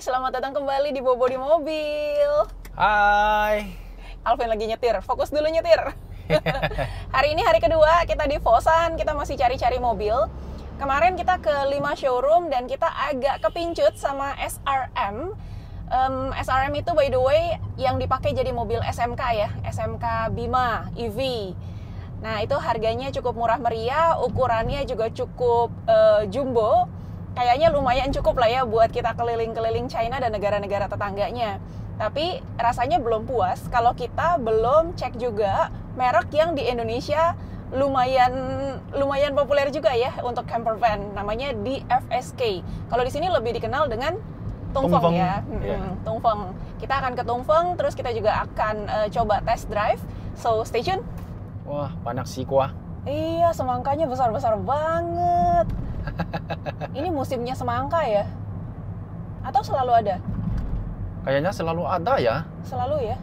selamat datang kembali di Bobo di Mobil. Hai. Alvin lagi nyetir, fokus dulu nyetir. Hari ini hari kedua kita di Fosan, kita masih cari-cari mobil. Kemarin kita ke 5 showroom dan kita agak kepincut sama SRM. SRM itu by the way yang dipakai jadi mobil SMK ya, SMK Bima EV. Nah itu harganya cukup murah meriah, ukurannya juga cukup jumbo. Kayaknya lumayan cukup lah ya buat kita keliling-keliling China dan negara-negara tetangganya. Tapi rasanya belum puas kalau kita belum cek juga merek yang di Indonesia lumayan populer juga ya untuk camper van. Namanya DFSK. Kalau di sini lebih dikenal dengan Tongfeng ya. Tongfeng. Kita akan ke Tongfeng, terus kita juga akan coba test drive. So stay tune. Wah, banyak sikwa. Iya, semangkanya besar-besar banget. Ini musimnya semangka ya? Atau selalu ada? Kayaknya selalu ada ya. Selalu ya?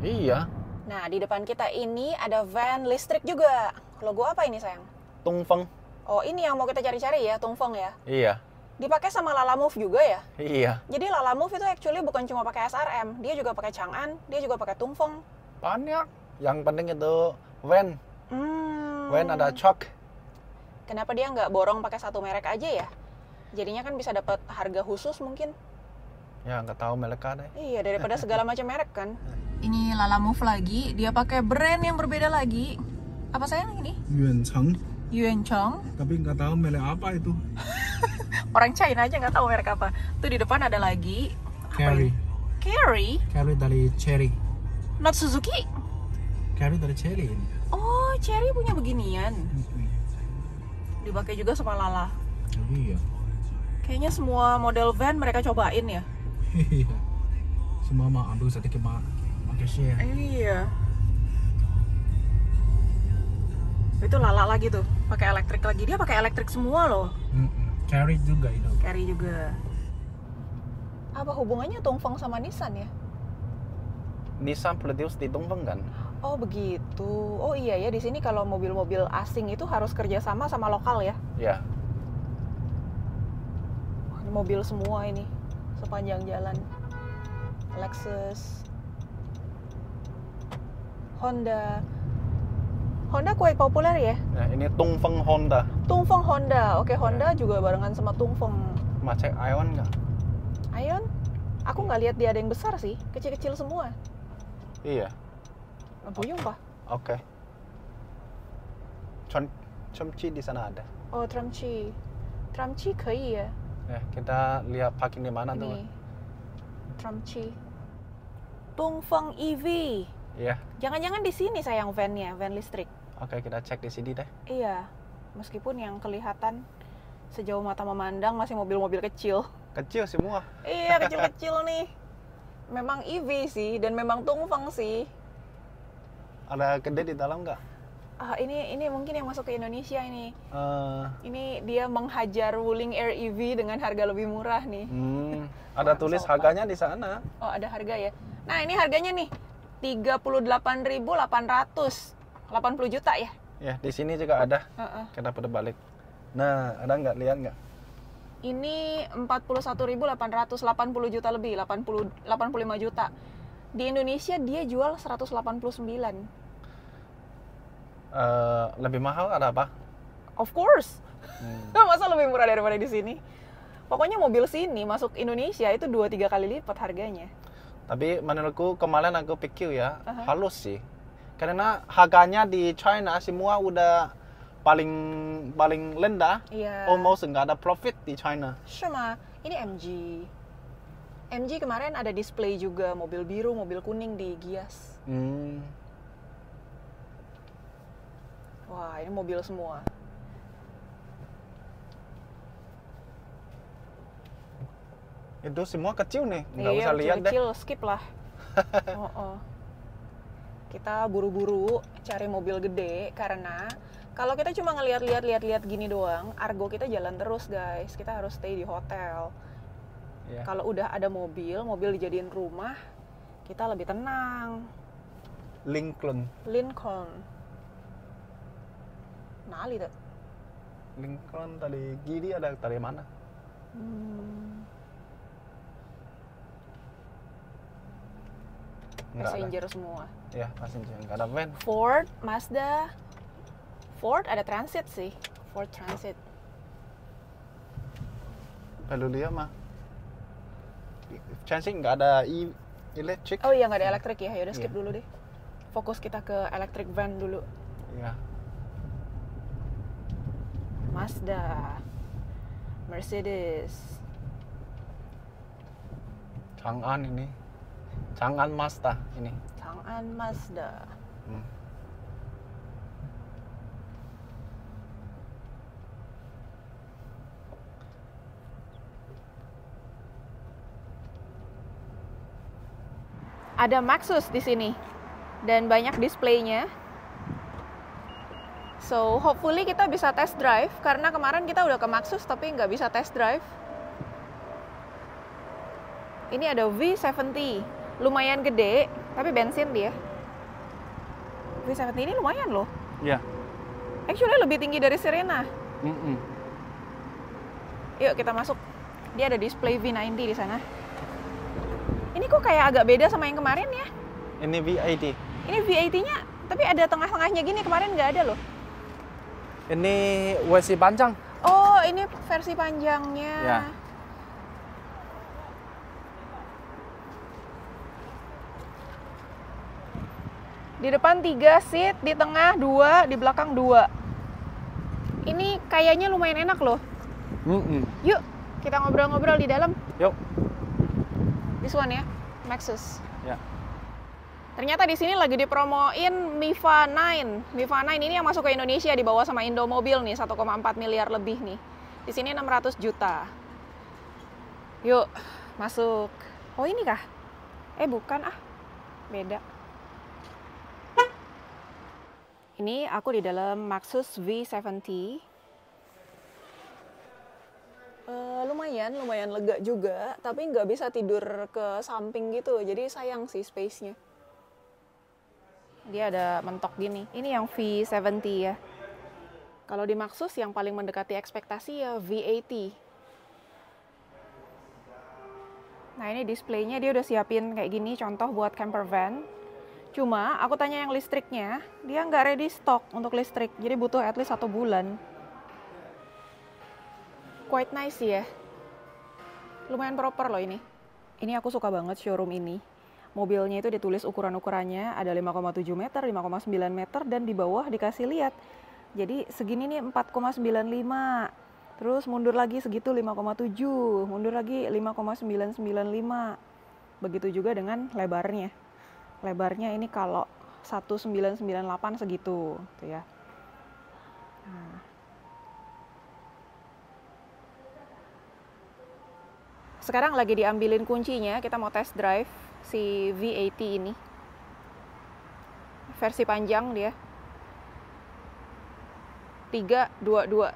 Iya. Nah, di depan kita ini ada van listrik juga. Logo apa ini sayang? Tongfeng. Oh, ini yang mau kita cari-cari ya, Tongfeng ya? Iya. Dipakai sama Lalamove juga ya? Iya. Jadi Lalamove itu actually bukan cuma pakai SRM, dia juga pakai Chang'an, dia juga pakai Tongfeng. Banyak. Yang penting itu van. Van ada shock. Kenapa dia nggak borong pakai satu merek aja ya? Jadinya kan bisa dapat harga khusus mungkin. Ya, nggak tahu merek deh. Iya, daripada segala macam merek kan. Ini Lalamove lagi, dia pakai brand yang berbeda lagi. Apa sayang ini? Yuancheng. Yuancheng. Tapi nggak tahu merek apa itu. Orang China aja nggak tahu merek apa. Tuh di depan ada lagi. Carry. Carry? Carry dari Chery. Not Suzuki? Carry dari Chery ini. Oh, Chery punya beginian. Dipakai juga sama Lala. Iya. Kayaknya semua model van mereka cobain ya. Iya. Semua mau ambil sedikit pakai share. Iya. Itu Lala lagi tuh, pakai elektrik lagi. Dia pakai elektrik semua loh. Carry juga itu. Carry juga. Apa hubungannya Tongfeng sama Nissan ya? Nissan produce di Tongfeng kan? Oh begitu. Oh iya ya, di sini kalau mobil-mobil asing itu harus kerjasama sama lokal ya. Ya. Wah, ini mobil semua ini sepanjang jalan. Lexus, Honda. Honda quite populer ya. Nah, ini Tongfeng Honda. Tongfeng Honda. Oke, Honda juga barengan sama Tongfeng. Mau cek Ion nggak? Ion? Aku nggak lihat dia ada yang besar sih, kecil-kecil semua. Iya. Buyung pak? Oke. Chomchi di sana ada. Oh, Tramchi. Tramchi kei ya. Ya, kita lihat parking di mana tuh. Ini. Tramchi. Tongfeng EV. Iya. Jangan-jangan di sini sayang van-nya, van listrik. Oke, kita cek di sini deh. Iya. Meskipun yang kelihatan sejauh mata memandang masih mobil-mobil kecil. Kecil semua. Iya, kecil-kecil nih. Memang EV sih dan memang Tongfeng sih. Ada gede di dalam nggak? Ini mungkin yang masuk ke Indonesia ini. Ini dia menghajar Wuling Air EV dengan harga lebih murah nih. Ada tulis harganya di sana. Oh, ada harga ya. Nah, ini harganya nih 38.800. 80 juta ya? Ya, di sini juga ada. Kita putar balik. Nah, ada nggak? Lihat nggak? Ini 41.800, 80 juta lebih, 85 juta. Di Indonesia dia jual 189. Lebih mahal ada apa? Of course. Masa lebih murah daripada di sini? Pokoknya mobil sini masuk Indonesia itu 2-3 kali lipat harganya. Tapi menurutku kemarin aku pikir ya, halus sih. Karena harganya di China semua udah paling rendah. Iya. Almost nggak ada profit di China. Sama, ini MG. MG kemarin ada display juga, mobil biru, mobil kuning di Gias. Wah, ini mobil semua. Itu semua kecil nih, nggak Iya, usah lihat deh. kecil, skip lah. Kita buru-buru cari mobil gede karena kalau kita cuma ngeliat-liat gini doang, argo kita jalan terus guys. Kita harus stay di hotel. Yeah. Kalau udah ada mobil dijadiin rumah, kita lebih tenang. Lincoln. Nali tuh. Lincoln tadi gini ada dari mana? Nggak passenger semua. Ya, passenger. Nggak ada van. Ford, Mazda. Ford ada Transit sih. Ford Transit. Kalau lihat mah Transit nggak ada electric. Oh iya, nggak ada elektrik ya. Yaudah skip Iya. dulu deh. Fokus kita ke electric van dulu. Ya. Mazda, Mercedes. Chang'an ini. Chang'an Mazda ini. Chang'an Mazda. Hmm. Ada Maxus di sini dan banyak displaynya. So hopefully kita bisa test drive karena kemarin kita udah ke Maxus tapi nggak bisa test drive. Ini ada V70, lumayan gede tapi bensin dia. V70 ini lumayan loh. Ya. Actually lebih tinggi dari Serena. Mm-mm. Yuk kita masuk. Dia ada display V90 di sana. Ini kok kayak agak beda sama yang kemarin ya? Ini V80. Ini V80-nya, tapi ada tengah-tengahnya gini, kemarin nggak ada loh. Ini versi panjang. Oh, ini versi panjangnya. Ya. Di depan 3 seat, di tengah 2, di belakang 2. Ini kayaknya lumayan enak loh. Mm-mm. Yuk, kita ngobrol-ngobrol di dalam. Yuk. This one ya, Maxus. Ya. Ternyata di sini lagi dipromoin Miva 9. Miva 9 ini yang masuk ke Indonesia dibawa sama Indomobil nih, 1,4 miliar lebih nih. Di sini 600 juta. Yuk, masuk. Oh ini kah? Bukan ah. Beda. Ini aku di dalam Maxus V70. Lumayan lega juga, tapi nggak bisa tidur ke samping gitu, jadi sayang sih space-nya. Dia ada mentok gini. Ini yang V70 ya. Kalau di Maxus yang paling mendekati ekspektasi ya V80. Nah ini displaynya dia udah siapin kayak gini, contoh buat camper van. Cuma aku tanya yang listriknya, dia nggak ready stock untuk listrik, jadi butuh at least 1 bulan. Quite nice ya. Lumayan proper loh ini. Ini aku suka banget showroom ini. Mobilnya itu ditulis ukuran-ukurannya, ada 5,7 meter, 5,9 meter, dan di bawah dikasih lihat. Jadi segini nih 4,95. Terus mundur lagi segitu 5,7, mundur lagi 5,995. Begitu juga dengan lebarnya. Lebarnya ini kalau 1998 segitu, tuh ya. Nah. Sekarang lagi diambilin kuncinya, kita mau test drive si V80 ini. Versi panjang dia. 322.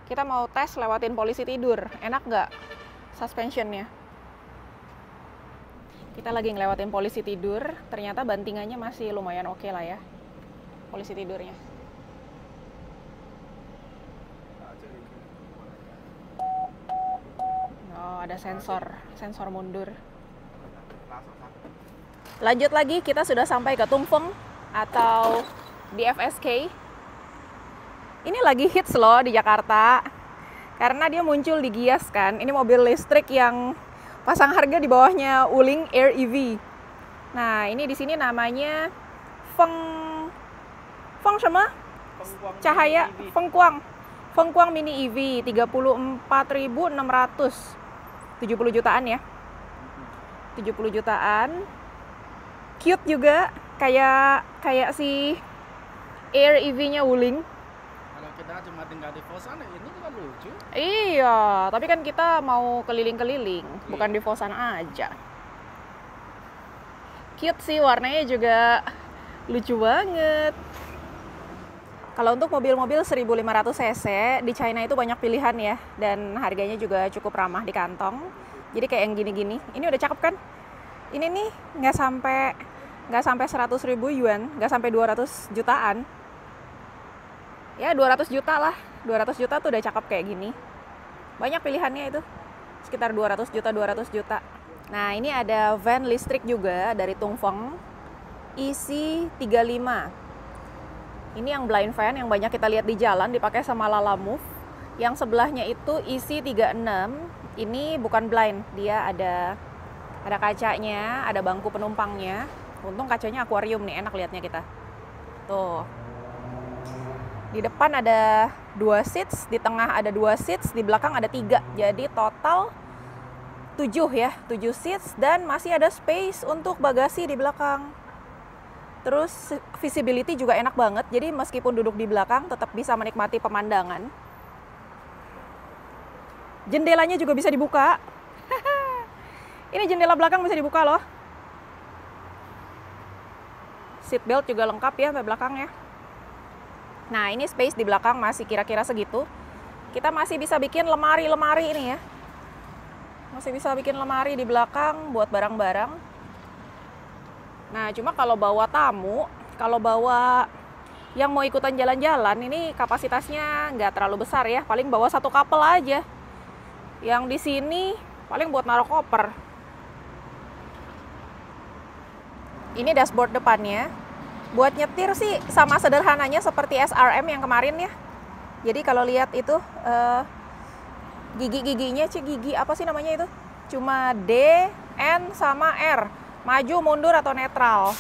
Kita mau tes lewatin polisi tidur. Enak nggak suspensionnya? Kita lagi ngelewatin polisi tidur, ternyata bantingannya masih lumayan oke lah ya. Polisi tidurnya. Oh, ada sensor mundur. Lanjut lagi, kita sudah sampai ke Tungfeng atau di FSK. Ini lagi hits loh di Jakarta. Karena dia muncul di Gias kan. Ini mobil listrik yang pasang harga di bawahnya Wuling Air EV. Nah, ini di sini namanya Feng sama cahaya Fengkuang Mini EV 34.600. 70 jutaan ya. 70 jutaan. Cute juga, kayak si Air EV-nya Wuling. Kalau kita cuma tinggal di kosan, ini juga lucu. Iya, tapi kan kita mau keliling-keliling, bukan di Fosan aja. Cute sih, warnanya juga lucu banget. Kalau untuk mobil-mobil 1500 cc, di China itu banyak pilihan ya, dan harganya juga cukup ramah di kantong. Jadi kayak yang gini-gini, ini udah cakep kan? Ini nih nggak sampai 100.000 yuan, nggak sampai 200 jutaan. Ya 200 juta lah, 200 juta tuh udah cakep kayak gini. Banyak pilihannya itu, sekitar 200 juta. Nah, ini ada van listrik juga dari Tongfeng EC35. Ini yang blind van yang banyak kita lihat di jalan, dipakai sama Lalamove. Yang sebelahnya itu EC36. Ini bukan blind, dia ada kacanya, ada bangku penumpangnya. Untung kacanya akuarium nih, enak lihatnya kita. Tuh. Di depan ada 2 seats, di tengah ada 2 seats, di belakang ada 3. Jadi total 7 ya, 7 seats, dan masih ada space untuk bagasi di belakang. Terus visibility juga enak banget, jadi meskipun duduk di belakang tetap bisa menikmati pemandangan. Jendelanya juga bisa dibuka. Ini jendela belakang bisa dibuka loh. Seatbelt juga lengkap ya sampai belakangnya. Nah, ini space di belakang masih kira-kira segitu. Kita masih bisa bikin lemari-lemari ini ya. Masih bisa bikin lemari di belakang buat barang-barang. Nah, cuma kalau bawa tamu, kalau bawa yang mau ikutan jalan-jalan, ini kapasitasnya nggak terlalu besar ya. Paling bawa 1 couple aja. Yang di sini paling buat naruh koper. Ini dashboard depannya. Buat nyetir sih sama sederhananya seperti SRM yang kemarin ya. Jadi kalau lihat itu gigi-giginya, gigi apa sih namanya itu? Cuma D, N, sama R. Maju, mundur, atau netral.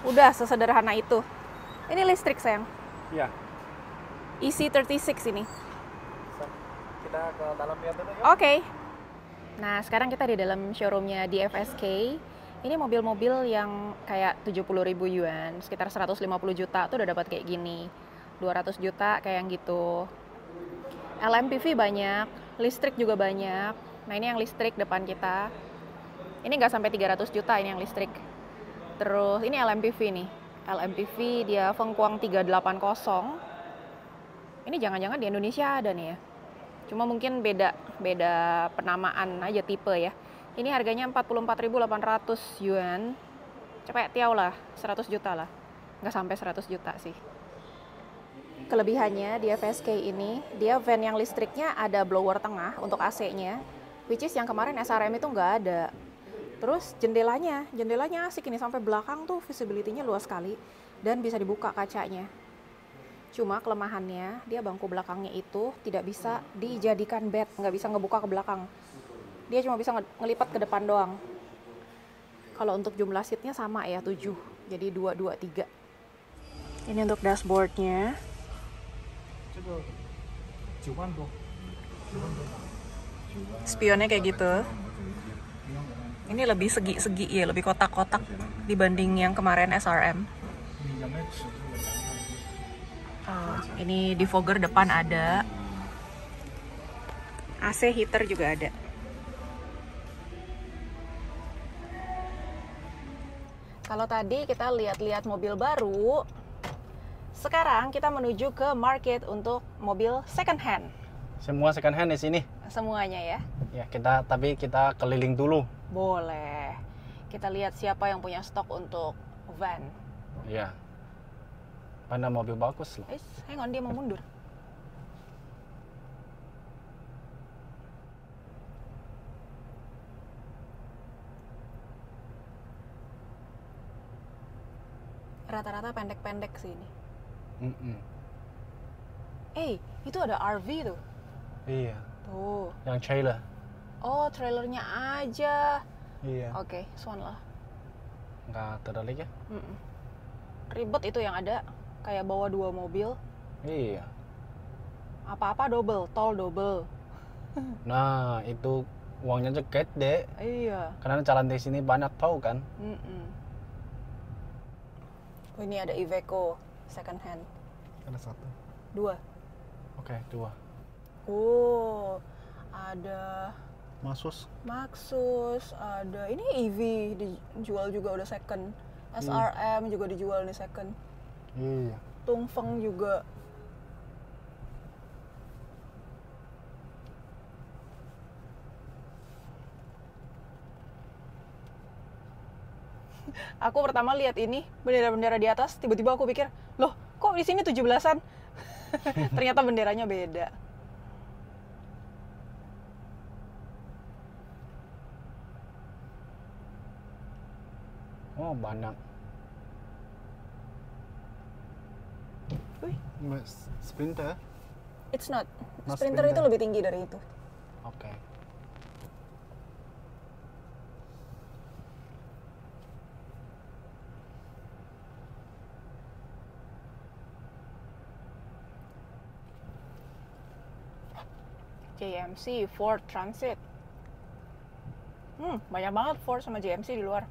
Udah sesederhana itu. Ini listrik sayang. Iya. EC36 ini. Kita ke dalam lihat dulu ya. Oke. Nah, sekarang kita di dalam showroomnya DFSK. Ini mobil-mobil yang kayak 70.000 yuan, sekitar 150 juta tuh udah dapat kayak gini. 200 juta kayak yang gitu. LMPV banyak, listrik juga banyak. Nah, ini yang listrik depan kita. Ini nggak sampai 300 juta ini yang listrik. Terus ini LMPV nih. LMPV dia Fengkuang 380. Ini jangan-jangan di Indonesia ada nih ya. Cuma mungkin beda penamaan aja tipe ya. Ini harganya 44.800 yuan. Cepet tiaw lah, 100 juta lah. Nggak sampai 100 juta sih. Kelebihannya di FSK ini, dia van yang listriknya ada blower tengah untuk AC-nya. Which is yang kemarin SRM itu nggak ada. Terus jendelanya asik ini sampai belakang tuh visibility-nya luas sekali. Dan bisa dibuka kacanya. Cuma kelemahannya, dia bangku belakangnya itu tidak bisa dijadikan bed, nggak bisa ngebuka ke belakang. Dia cuma bisa ngelipat ke depan doang. Kalau untuk jumlah seatnya sama ya, 7. Jadi 2, 2, 3. Ini untuk dashboardnya. Spionnya kayak gitu. Ini lebih segi-segi ya, lebih kotak-kotak dibanding yang kemarin SRM. Ini defogger depan ada. AC heater juga ada. Kalau tadi kita lihat-lihat mobil baru, sekarang kita menuju ke market untuk mobil second hand. Semua second hand di sini. Semuanya ya? Ya, tapi kita keliling dulu. Boleh. Kita lihat siapa yang punya stok untuk van. Iya. Mana mobil bagus loh. Hang on, dia mau mundur. Rata-rata pendek-pendek sih ini. Itu ada RV tuh. Iya. Tuh. Yang trailer. Oh, trailernya aja. Iya. Oke, Swan lah. Nggak terlalu ya? Ribet itu yang ada. Kayak bawa 2 mobil. Iya. Apa-apa double, tol double. Nah, itu uangnya juga gede. Iya. Karena jalan di sini banyak tol kan. Oh, ini ada Iveco second hand. Ada 1. 2. Oke, 2. Oh, ada Maxus, ada ini EV dijual juga udah second. SRM juga dijual nih second. Iya. Tongfeng juga. Aku pertama lihat ini bendera-bendera di atas, tiba-tiba aku pikir, loh, kok di sini 17-an? Ternyata benderanya beda. Oh, banyak. Wih. Sprinter? It's not. Not Sprinter itu Sprinter. lebih tinggi dari itu. Oke. JMC, Ford Transit. Banyak banget Ford sama JMC di luar.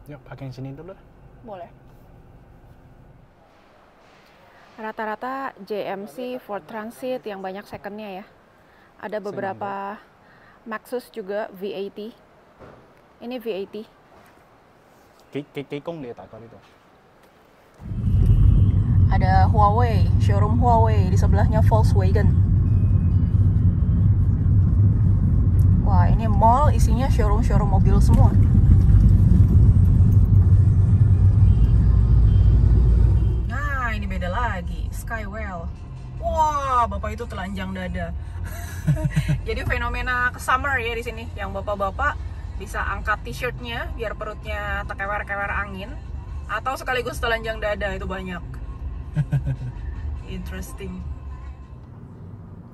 Yuk, pakai yang sini dulu. Boleh. Rata-rata JMC, Ford Transit yang banyak secondnya ya. Ada beberapa Maxus juga V80. Ini V80. Cái công địa tại itu. Ada Huawei, showroom Huawei, di sebelahnya Volkswagen. Wah, ini mall isinya showroom-showroom mobil semua. Nah, ini beda lagi, Skywell. Wah, bapak itu telanjang dada. Jadi fenomena summer ya di sini, yang bapak-bapak bisa angkat t-shirtnya biar perutnya terkewer-kewer angin, atau sekaligus telanjang dada, itu banyak. Interesting.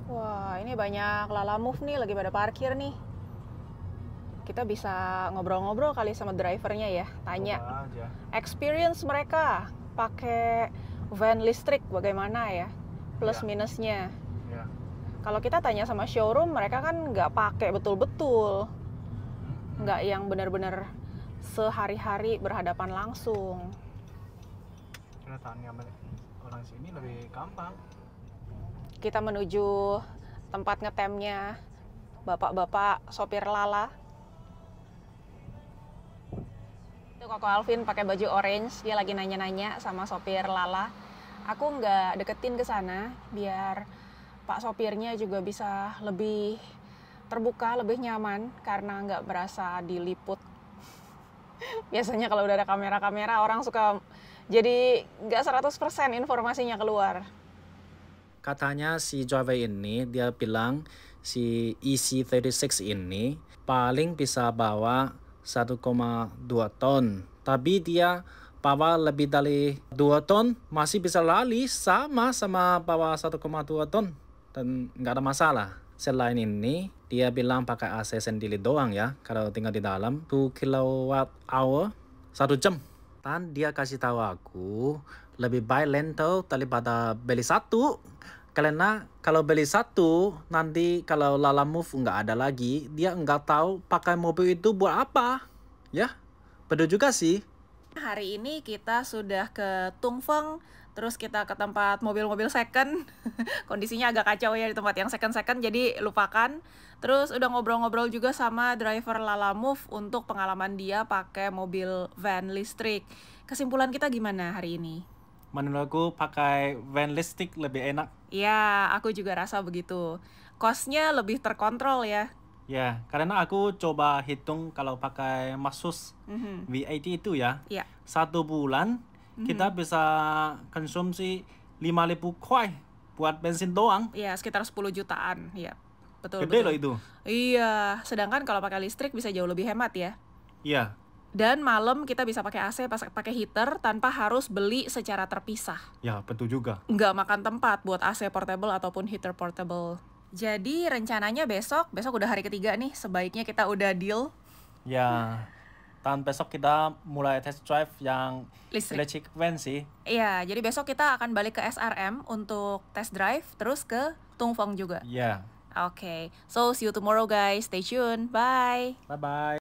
Wah, ini banyak Lalamove nih lagi pada parkir nih. Kita bisa ngobrol-ngobrol kali sama drivernya ya, tanya Coba aja. experience mereka pakai van listrik bagaimana ya, plus minusnya. Ya. Kalau kita tanya sama showroom, mereka kan nggak pakai betul-betul, nggak yang benar-benar sehari-hari berhadapan langsung. Kita tanya orang sini lebih gampang. Kita menuju tempat ngetemnya bapak-bapak sopir Lala. Itu Koko Alvin pakai baju orange, dia lagi nanya-nanya sama sopir Lala. Aku nggak deketin ke sana biar Pak sopirnya juga bisa lebih terbuka, lebih nyaman karena nggak berasa diliput. Biasanya kalau udah ada kamera-kamera orang suka jadi nggak 100% informasinya keluar. Katanya si driver ini dia bilang si EC36 ini paling bisa bawa 1,2 ton. Tapi dia bawa lebih dari 2 ton masih bisa lari sama bawa 1,2 ton dan nggak ada masalah. Selain ini dia bilang pakai AC sendiri doang ya kalau tinggal di dalam 2 kWh 1 jam. Dan dia kasih tahu aku lebih baik rental daripada beli satu. Karena kalau beli satu, nanti kalau Lalamove nggak ada lagi, dia nggak tahu pakai mobil itu buat apa. Ya, betul juga sih. Hari ini kita sudah ke Tungfeng, terus kita ke tempat mobil-mobil second. Kondisinya agak kacau ya di tempat yang second-second, jadi lupakan. Terus udah ngobrol-ngobrol juga sama driver Lalamove untuk pengalaman dia pakai mobil van listrik. Kesimpulan kita gimana hari ini? Menurutku pakai van listrik lebih enak. Ya, aku juga rasa begitu. Cost-nya lebih terkontrol ya. Ya, karena aku coba hitung kalau pakai Maxus V80 itu ya. Iya. 1 bulan kita bisa konsumsi 5.000 kuai buat bensin doang. Iya, sekitar 10 jutaan. Iya. Betul. Gede loh itu. Iya, sedangkan kalau pakai listrik bisa jauh lebih hemat ya. Iya. Dan malam kita bisa pakai AC, pakai heater tanpa harus beli secara terpisah. Ya, betul juga. Nggak makan tempat buat AC portable ataupun heater portable. Jadi rencananya besok udah hari ketiga nih, sebaiknya kita udah deal. Ya, dan besok kita mulai test drive yang electric van sih. Iya, jadi besok kita akan balik ke SRM untuk test drive, terus ke Tungfeng juga. Ya. Okay, so see you tomorrow guys, stay tuned, bye! Bye-bye.